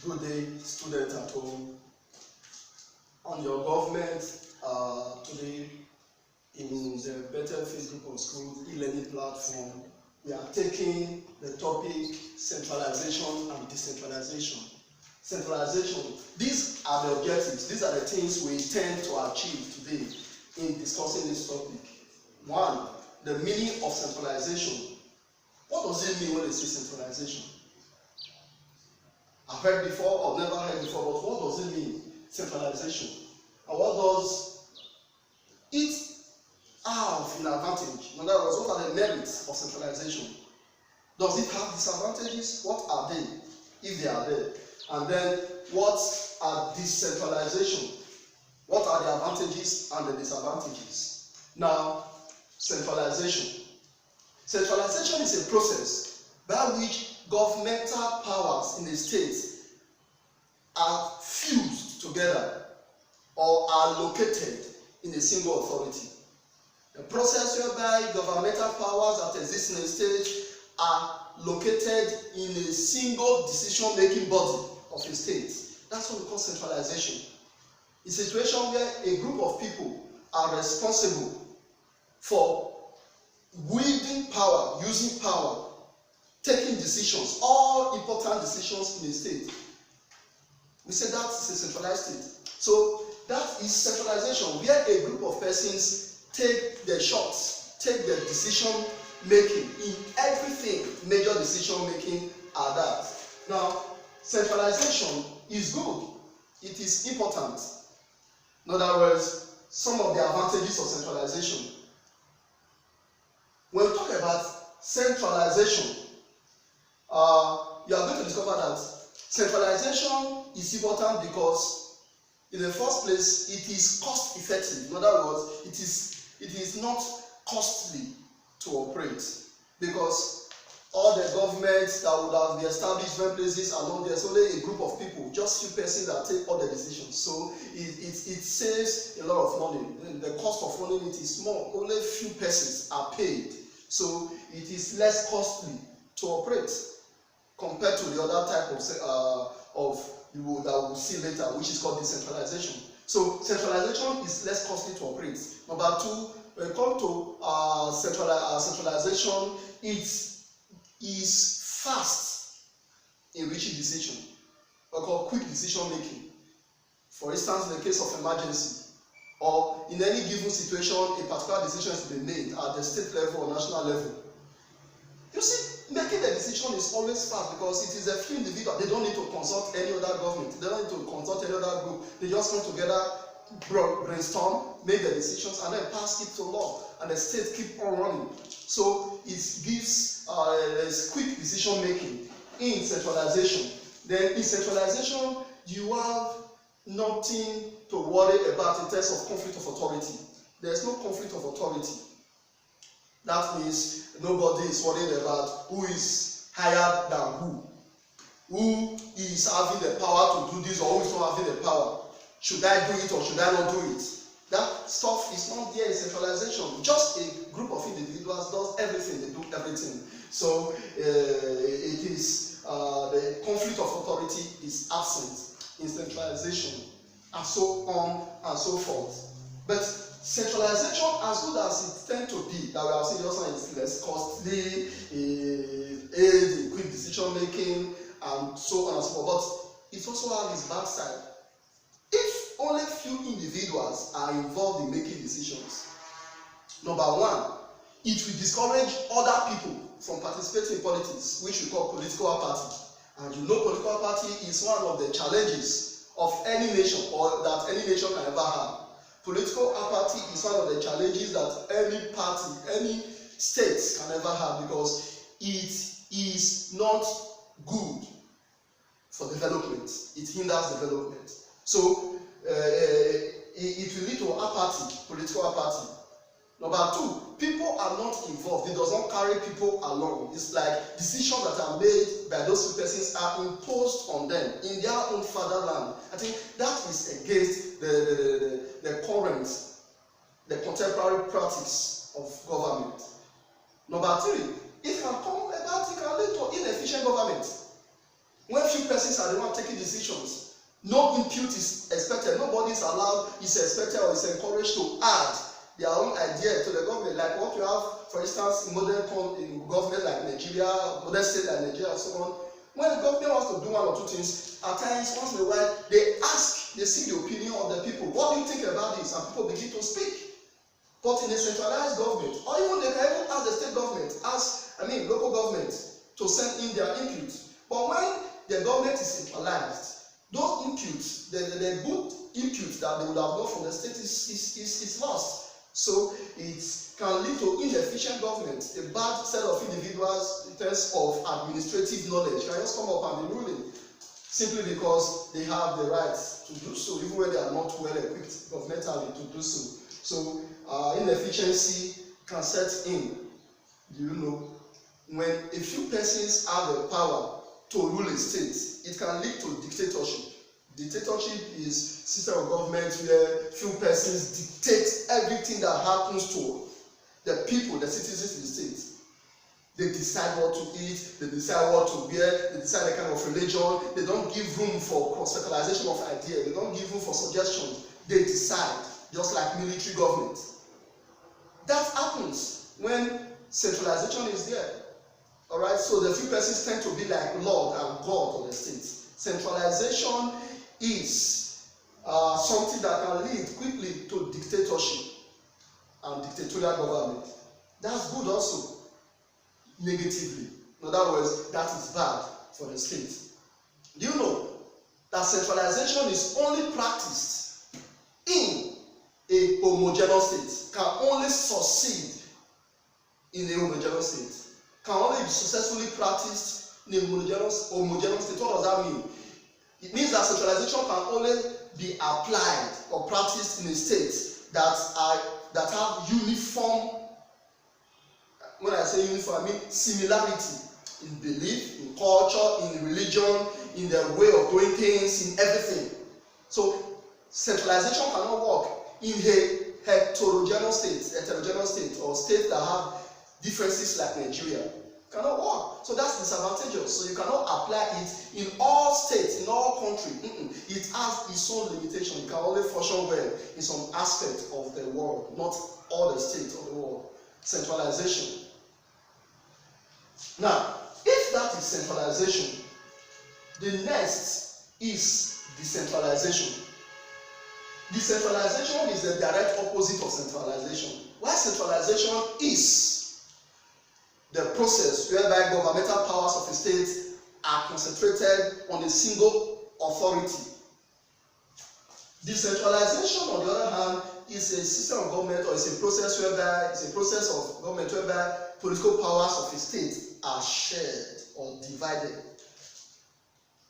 Good day, students at home. On your government today in the Bethel Faith Group of Schools e-learning platform, we are taking the topic centralization and decentralization. Centralization, these are the objectives, these are the things we intend to achieve today in discussing this topic. One, the meaning of centralization. What does it mean when they say centralization? I've heard before or never heard before, but what does it mean, centralization? And what does it have in advantage? In other words, what are the merits of centralization? Does it have disadvantages? What are they, if they are there? And then, what are decentralization? What are the advantages and the disadvantages? Now, centralization. Centralization is a process by which governmental powers in a state are fused together or are located in a single authority. A process whereby governmental powers that exist in a state are located in a single decision-making body of a state. That's what we call centralization. A situation where a group of people are responsible for wielding power, using power, taking decisions, all important decisions in a state. We say that is a centralized state. So that is centralization, where a group of persons take the shots, take the decision making in everything. Major decision making are that. Now, centralization is good. It is important. In other words, some of the advantages of centralization. When we talk about centralization, you are going to discover that centralization is important because, in the first place, it is cost effective. In other words, it is not costly to operate, because all the governments that would have been established in places along, there's only a group of people, just few persons that take all the decisions. So it saves a lot of money. The cost of running it is small. Only few persons are paid. So it is less costly to operate compared to the other type of that we will see later, which is called decentralization. So centralization is less costly to operate. Number two, when it comes to centralization, it is fast in reaching decision. We call quick decision making. For instance, in the case of emergency, or in any given situation, a particular decision is to be made at the state level or national level. You see, making the decision is always fast because it is a few individuals. They don't need to consult any other government. They don't need to consult any other group. They just come together, brainstorm, make the decisions, and then pass it to law. And the state keep on running. So it gives quick decision making in centralization. Then in centralization, you have nothing to worry about in terms of conflict of authority. There is no conflict of authority. That means nobody is worried about who is higher than who is having the power to do this or who is not having the power. Should I do it or should I not do it? That stuff is not there in centralization. Just a group of individuals does everything, they do everything. So it is the conflict of authority is absent in centralization, and so on and so forth. But centralization, as good as it tends to be, that we have seen just now, is less costly, aids in quick decision making, and so on and so forth. But it also has its bad side. If only few individuals are involved in making decisions, number one, it will discourage other people from participating in politics, which we call political apathy. And you know, political apathy is one of the challenges of any nation, or that any nation can ever have. Political apathy is one of the challenges that any party, any state can ever have, because it is not good for development. It hinders development. So it will lead to apathy, political apathy. Number two, people are not involved. It does not carry people along. It's like decisions that are made by those two persons are imposed on them in their own fatherland. I think that is against the current, the contemporary practice of government. Number three, it can come about, it can lead to inefficient government. When few persons are the ones taking decisions. No input is expected. Nobody is allowed, is expected or is encouraged to add their own idea to the government. Like what you have, for instance, in modern government like Nigeria, modern state like Nigeria and so on. When the government wants to do one or two things, at times, once in a while, they seek the opinion of the people. What do you think about this? And people begin to speak. But in a centralized government, or even they can even ask the state government, local government, to send in their input. But when the government is centralized, those inputs, the good input that they would have got from the state is lost. So it can lead to inefficient government. A bad set of individuals in terms of administrative knowledge can just come up and be ruling simply because they have the right to do so, even when they are not well equipped governmentally to do so. So inefficiency can set in. Do you know? When a few persons have the power to rule a state, it can lead to dictatorship. Dictatorship is a system of government where few persons dictate everything that happens to the people, the citizens in the state. They decide what to eat, they decide what to wear, they decide the kind of religion. They don't give room for cross-fertilization of ideas. They don't give room for suggestions. They decide, just like military government. That happens when centralization is there. Alright, so the few persons tend to be like Lord and God of the state. Centralization is something that can lead quickly to dictatorship and dictatorial government. That's good also, negatively. In other words, that is bad for the state. Do you know that centralization is only practiced in a homogeneous state, can only succeed in a homogeneous state, can only be successfully practiced in a homogeneous state? What does that mean? It means that centralization can only be applied or practiced in a state that have uniform, when I say uniform, I mean similarity in belief, in culture, in religion, in their way of doing things, in everything. So centralization cannot work in a heterogeneous state, or states that have differences like Nigeria. Cannot work. So that's disadvantageous. So you cannot apply it in all states, in all countries. It has its own limitation. It can only function well in some aspect of the world, not all the states of the world. Centralization. Now, if that is centralization, the next is decentralization. Decentralization is the direct opposite of centralization. Why centralization is the process whereby governmental powers of a state are concentrated on a single authority. Decentralization, on the other hand, is a system of government, or is a process of government whereby political powers of a state are shared or divided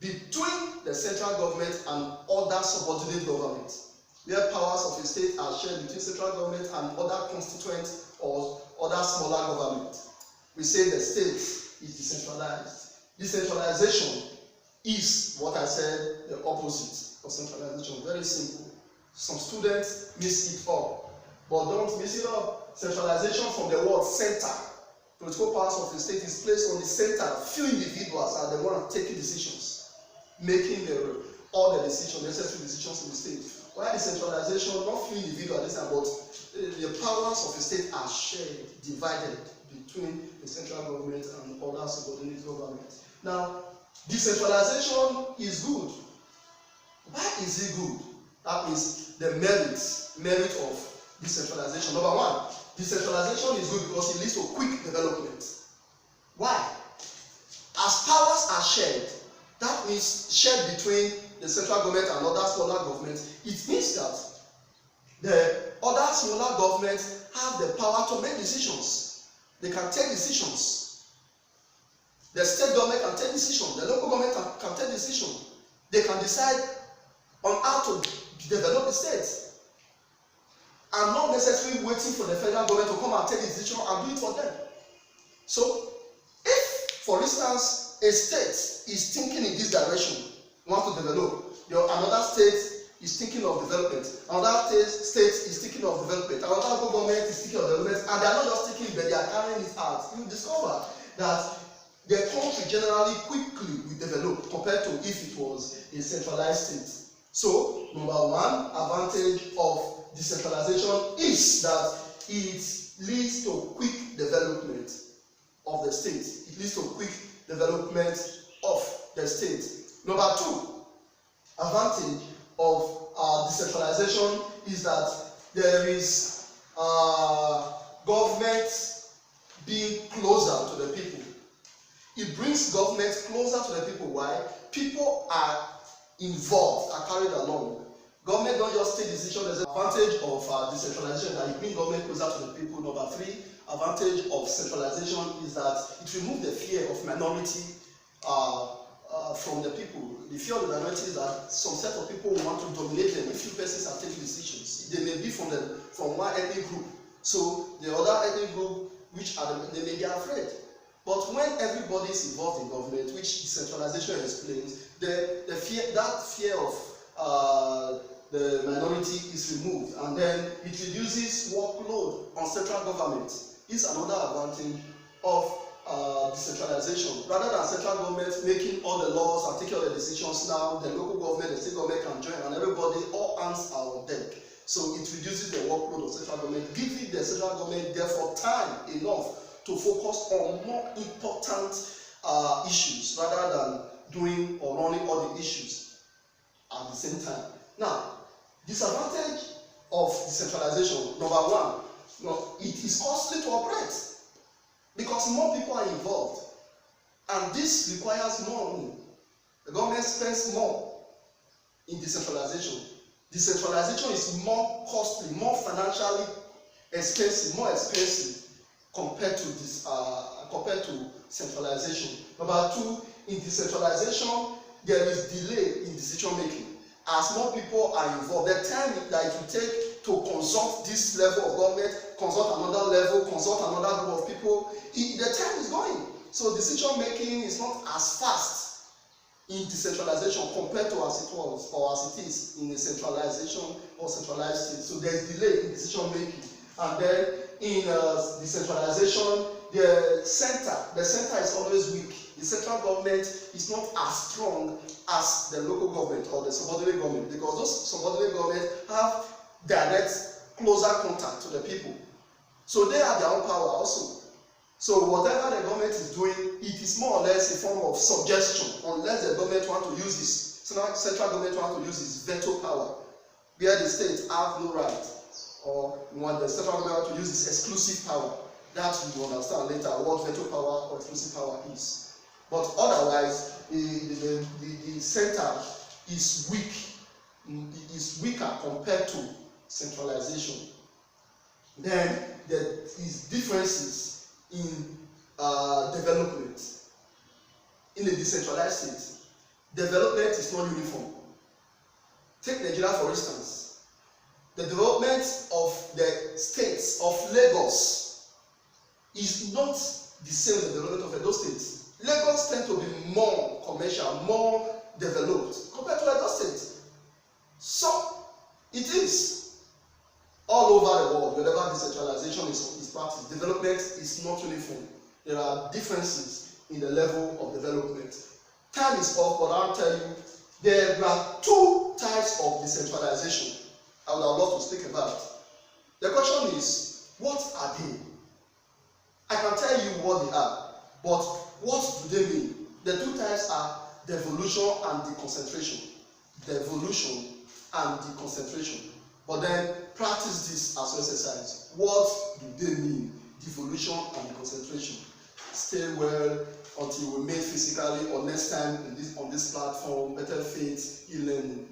between the central government and other subordinate governments, where powers of a state are shared between central government and other constituent or other smaller government. We say the state is decentralized. Decentralization is what I said, the opposite of centralization. Very simple. Some students mix it up, but don't mix it up. Centralization from the word center. Political powers of the state is placed on the center. Few individuals are the ones taking decisions, making all the decisions, necessary decisions in the state. While decentralization, not few individuals, but the powers of the state are shared, divided between the central government and other subordinate governments. Now, decentralization is good. Why is it good? That means the merit of decentralization. Number one, decentralization is good because it leads to quick development. Why? As powers are shared, that means shared between the central government and other smaller governments, it means that the other smaller governments have the power to make decisions. They can take decisions. The state government can take decisions. The local government can take decisions. They can decide on how to develop the state, and not necessarily waiting for the federal government to come and take the decision and do it for them. So, if, for instance, a state is thinking in this direction, wants to develop, another state is thinking of development, another state is thinking of development, another government is thinking of development, and they are not just thinking, but they are carrying it out. You discover that the country generally quickly will develop compared to if it was a centralized state. So, number one advantage of decentralization is that it leads to quick development of the state. It leads to quick development of the state. Number two advantage of decentralization is that there is government being closer to the people. It brings government closer to the people. Why? People are involved, are carried along. Government don't just take decisions. There's an advantage of decentralization, that it brings government closer to the people. Number three advantage of centralization is that it removes the fear of minority from the people. The fear of the minority is that some set of people want to dominate them. If few persons are taking decisions, they may be from one ethnic group. So the other ethnic group, they may be afraid. But when everybody is involved in government, which decentralization explains, that fear of the minority is removed, and then it reduces workload on central government. It's another advantage of decentralization. Rather than central government making all the laws and taking all the decisions, now the local government, the state government can join, and everybody, all hands are on deck. So it reduces the workload of central government, giving the central government therefore time enough to focus on more important issues rather than doing or running all the issues at the same time. Now, disadvantage of decentralization, number one, it is costly to operate because more people are involved, and this requires more money. The government spends more in decentralization. Decentralization is more costly, more financially expensive, more expensive compared to centralization. Number two, in decentralization, there is delay in decision making. As more people are involved, the time that it will take to consult this level of government, consult another level, consult another group of people, the time is going. So decision making is not as fast in decentralization compared to as it was or as it is in a centralization or centralized state. So there is delay in decision making. And then in decentralization, the center is always weak. The central government is not as strong as the local government or the subordinate government, because those subordinate governments have direct, closer contact to the people. So they have their own power also. So whatever the government is doing, it is more or less a form of suggestion, unless the government want to use central government want to use its veto power, where the states have no right, or when the central government want to use its exclusive power. That we will understand later what veto power or exclusive power is. But otherwise, the center is weak. It is weaker compared to centralization. Then there is differences in development. In a decentralized state, development is not uniform. Take Nigeria for instance. The development of the states of Lagos is not the same as the development of Edo State. Lagos tend to be more commercial, more developed compared to Edo State. So it is all over the world. Wherever decentralization is practiced, development is not uniform. There are differences in the level of development. Time is up, but I'll tell you there are two types of decentralization I would have loved to speak about. The question is, what are they? I can tell you what they are, but what do they mean? The two types are devolution and deconcentration. Devolution and deconcentration. But then practice this as an exercise. What do they mean? Devolution and deconcentration. Stay well until we meet physically or next time on this platform. Better Faith e-Learning.